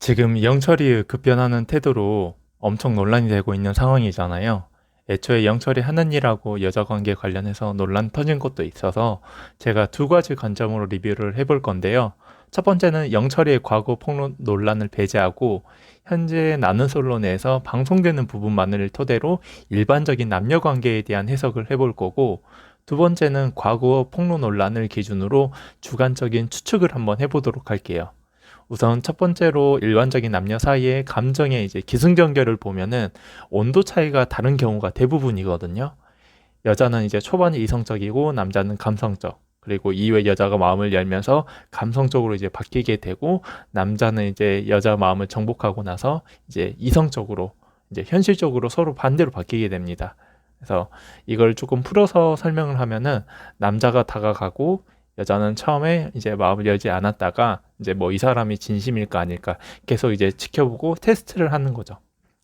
지금 영철이의 급변하는 태도로 엄청 논란이 되고 있는 상황이잖아요. 애초에 영철이 하는 일하고 여자 관계 관련해서 논란 터진 것도 있어서 제가 두 가지 관점으로 리뷰를 해볼 건데요. 첫 번째는 영철이의 과거 폭로 논란을 배제하고 현재 나는 솔로 내에서 방송되는 부분만을 토대로 일반적인 남녀 관계에 대한 해석을 해볼 거고, 두 번째는 과거 폭로 논란을 기준으로 주관적인 추측을 한번 해보도록 할게요. 우선 첫 번째로 일반적인 남녀 사이의 감정의 이제 기승전결을 보면은 온도 차이가 다른 경우가 대부분이거든요. 여자는 이제 초반에 이성적이고 남자는 감성적. 그리고 이후에 여자가 마음을 열면서 감성적으로 이제 바뀌게 되고, 남자는 이제 여자 마음을 정복하고 나서 이제 이성적으로, 이제 현실적으로 서로 반대로 바뀌게 됩니다. 그래서 이걸 조금 풀어서 설명을 하면은, 남자가 다가가고 여자는 처음에 이제 마음을 열지 않았다가 이제 뭐 이 사람이 진심일까 아닐까 계속 이제 지켜보고 테스트를 하는 거죠.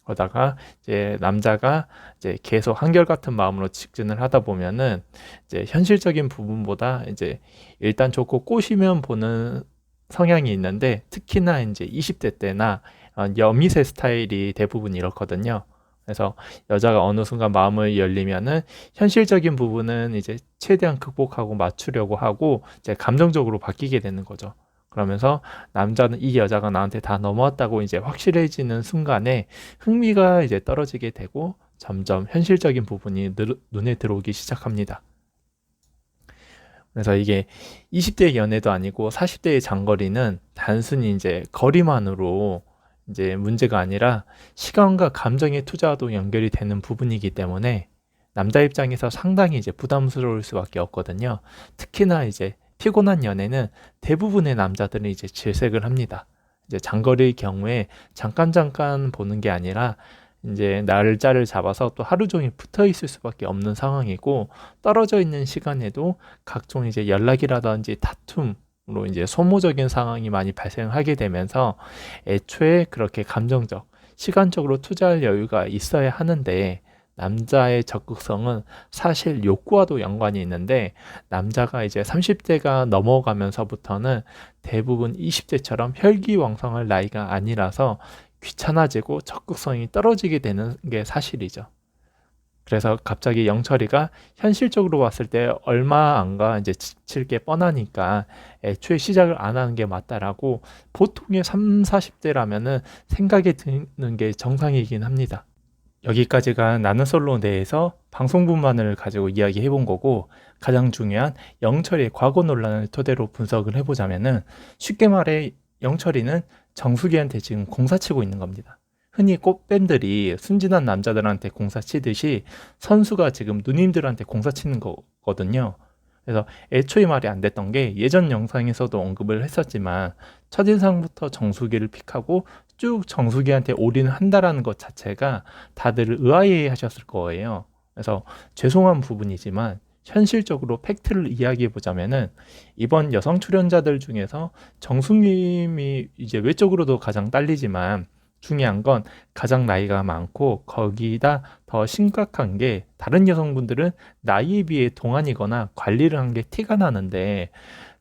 그러다가 이제 남자가 이제 계속 한결같은 마음으로 직진을 하다 보면은 이제 현실적인 부분보다 이제 일단 좋고 꼬시면 보는 성향이 있는데, 특히나 이제 20대 때나 여미새 스타일이 대부분 이렇거든요. 그래서 여자가 어느 순간 마음을 열리면은 현실적인 부분은 이제 최대한 극복하고 맞추려고 하고 이제 감정적으로 바뀌게 되는 거죠. 그러면서 남자는 이 여자가 나한테 다 넘어왔다고 이제 확실해지는 순간에 흥미가 이제 떨어지게 되고 점점 현실적인 부분이 눈에 들어오기 시작합니다. 그래서 이게 20대의 연애도 아니고 40대의 장거리는 단순히 이제 거리만으로 이제 문제가 아니라 시간과 감정의 투자도 연결이 되는 부분이기 때문에 남자 입장에서 상당히 이제 부담스러울 수밖에 없거든요. 특히나 이제 피곤한 연애는 대부분의 남자들은 이제 질색을 합니다. 이제 장거리의 경우에 잠깐 보는 게 아니라 이제 날짜를 잡아서 또 하루 종일 붙어 있을 수밖에 없는 상황이고, 떨어져 있는 시간에도 각종 이제 연락이라든지 다툼으로 이제 소모적인 상황이 많이 발생하게 되면서 애초에 그렇게 감정적, 시간적으로 투자할 여유가 있어야 하는데, 남자의 적극성은 사실 욕구와도 연관이 있는데, 남자가 이제 30대가 넘어가면서부터는 대부분 20대처럼 혈기왕성할 나이가 아니라서 귀찮아지고 적극성이 떨어지게 되는 게 사실이죠. 그래서 갑자기 영철이가 현실적으로 봤을 때 얼마 안 가 이제 지칠 게 뻔하니까 애초에 시작을 안 하는 게 맞다라고 보통의 3, 40대라면은 생각이 드는 게 정상이긴 합니다. 여기까지가 나는 솔로 내에서 방송분만을 가지고 이야기해 본 거고, 가장 중요한 영철이의 과거 논란을 토대로 분석을 해보자면은, 쉽게 말해 영철이는 정수기한테 지금 공사 치고 있는 겁니다. 흔히 꽃뱀들이 순진한 남자들한테 공사 치듯이 선수가 지금 누님들한테 공사 치는 거거든요. 그래서 애초에 말이 안 됐던 게, 예전 영상에서도 언급을 했었지만 첫인상부터 정수기를 픽하고 쭉 정수기한테 올인을 한다라는 것 자체가 다들 의아해 하셨을 거예요. 그래서 죄송한 부분이지만 현실적으로 팩트를 이야기해 보자면은, 이번 여성 출연자들 중에서 정숙님이 이제 외적으로도 가장 딸리지만 중요한 건 가장 나이가 많고, 거기다 더 심각한 게 다른 여성분들은 나이에 비해 동안이거나 관리를 한 게 티가 나는데,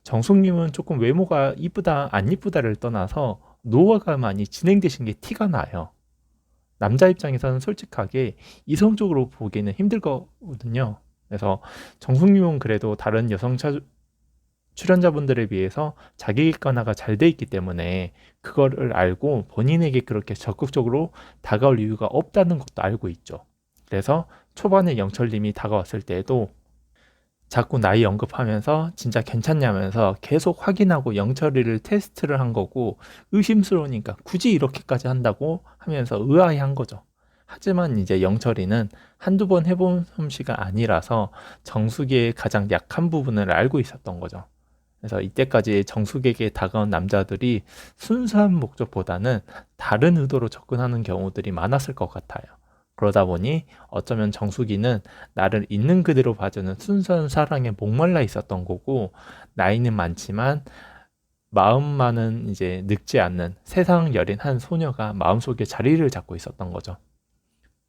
정숙님은 조금 외모가 이쁘다 안 이쁘다를 떠나서 노화가 많이 진행되신 게 티가 나요. 남자 입장에서는 솔직하게 이성적으로 보기에는 힘들 거거든요. 그래서 정숙님은 그래도 다른 여성 출연자분들에 비해서 자기 객관화가 잘 돼 있기 때문에 그거를 알고 본인에게 그렇게 적극적으로 다가올 이유가 없다는 것도 알고 있죠. 그래서 초반에 영철님이 다가왔을 때에도 자꾸 나이 언급하면서 진짜 괜찮냐면서 계속 확인하고 영철이를 테스트를 한 거고, 의심스러우니까 굳이 이렇게까지 한다고 하면서 의아해한 거죠. 하지만 이제 영철이는 한두 번 해본 솜씨가 아니라서 정숙의 가장 약한 부분을 알고 있었던 거죠. 그래서 이때까지 정숙에게 다가온 남자들이 순수한 목적보다는 다른 의도로 접근하는 경우들이 많았을 것 같아요. 그러다 보니 어쩌면 정숙이는 나를 있는 그대로 봐주는 순수한 사랑에 목말라 있었던 거고, 나이는 많지만 마음만은 이제 늙지 않는 세상 여린 한 소녀가 마음속에 자리를 잡고 있었던 거죠.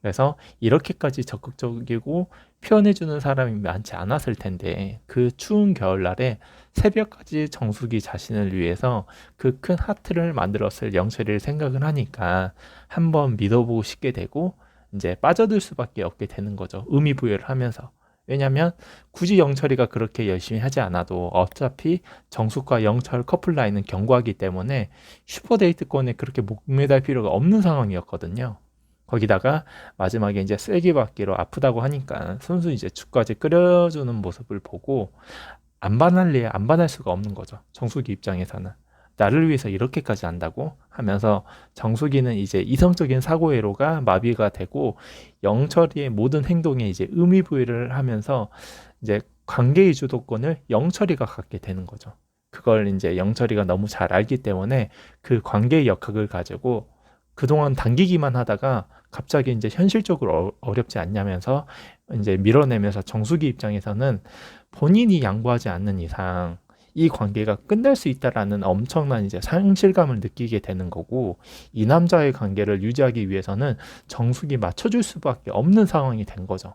그래서 이렇게까지 적극적이고 표현해주는 사람이 많지 않았을 텐데 그 추운 겨울날에 새벽까지 정숙이 자신을 위해서 그 큰 하트를 만들었을 영철이를 생각을 하니까 한번 믿어보고 싶게 되고 이제 빠져들 수밖에 없게 되는 거죠. 의미 부여를 하면서. 왜냐면 굳이 영철이가 그렇게 열심히 하지 않아도 어차피 정숙과 영철 커플 라인은 견고하기 때문에 슈퍼데이트권에 그렇게 목매달 필요가 없는 상황이었거든요. 거기다가 마지막에 이제 쐐기받기로 아프다고 하니까 순수 이제 죽까지 끓여주는 모습을 보고 안 반할래 안 반할 수가 없는 거죠. 정수기 입장에서는. 나를 위해서 이렇게까지 한다고 하면서 정수기는 이제 이성적인 사고회로가 마비가 되고 영철이의 모든 행동에 이제 의미 부여를 하면서 이제 관계의 주도권을 영철이가 갖게 되는 거죠. 그걸 이제 영철이가 너무 잘 알기 때문에 그 관계의 역학을 가지고 그동안 당기기만 하다가 갑자기 이제 현실적으로 어렵지 않냐면서 이제 밀어내면서 정수기 입장에서는 본인이 양보하지 않는 이상 이 관계가 끝날 수 있다라는 엄청난 이제 상실감을 느끼게 되는 거고 이 남자의 관계를 유지하기 위해서는 정숙이 맞춰줄 수밖에 없는 상황이 된 거죠.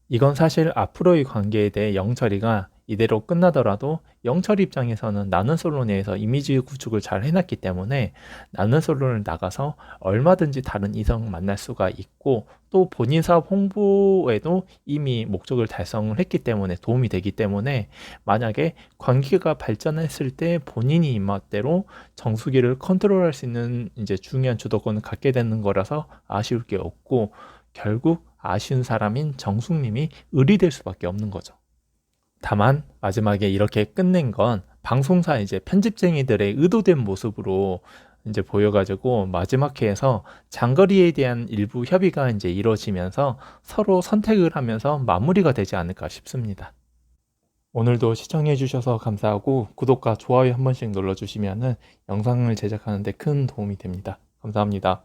이건 사실 앞으로의 관계에 대해 영철이가 이대로 끝나더라도 영철 입장에서는 나는 솔로 내에서 이미지 구축을 잘 해놨기 때문에 나는 솔로를 나가서 얼마든지 다른 이성 만날 수가 있고 또 본인 사업 홍보에도 이미 목적을 달성을 했기 때문에 도움이 되기 때문에 만약에 관계가 발전했을 때 본인이 입맛대로 정수기를 컨트롤할 수 있는 이제 중요한 주도권을 갖게 되는 거라서 아쉬울 게 없고 결국 아쉬운 사람인 정숙님이 의리될 수밖에 없는 거죠. 다만 마지막에 이렇게 끝낸 건 방송사 이제 편집쟁이들의 의도된 모습으로 이제 보여가지고 마지막 회에서 장거리에 대한 일부 협의가 이제 이루어지면서 서로 선택을 하면서 마무리가 되지 않을까 싶습니다. 오늘도 시청해 주셔서 감사하고 구독과 좋아요 한 번씩 눌러주시면 영상을 제작하는 데 큰 도움이 됩니다. 감사합니다.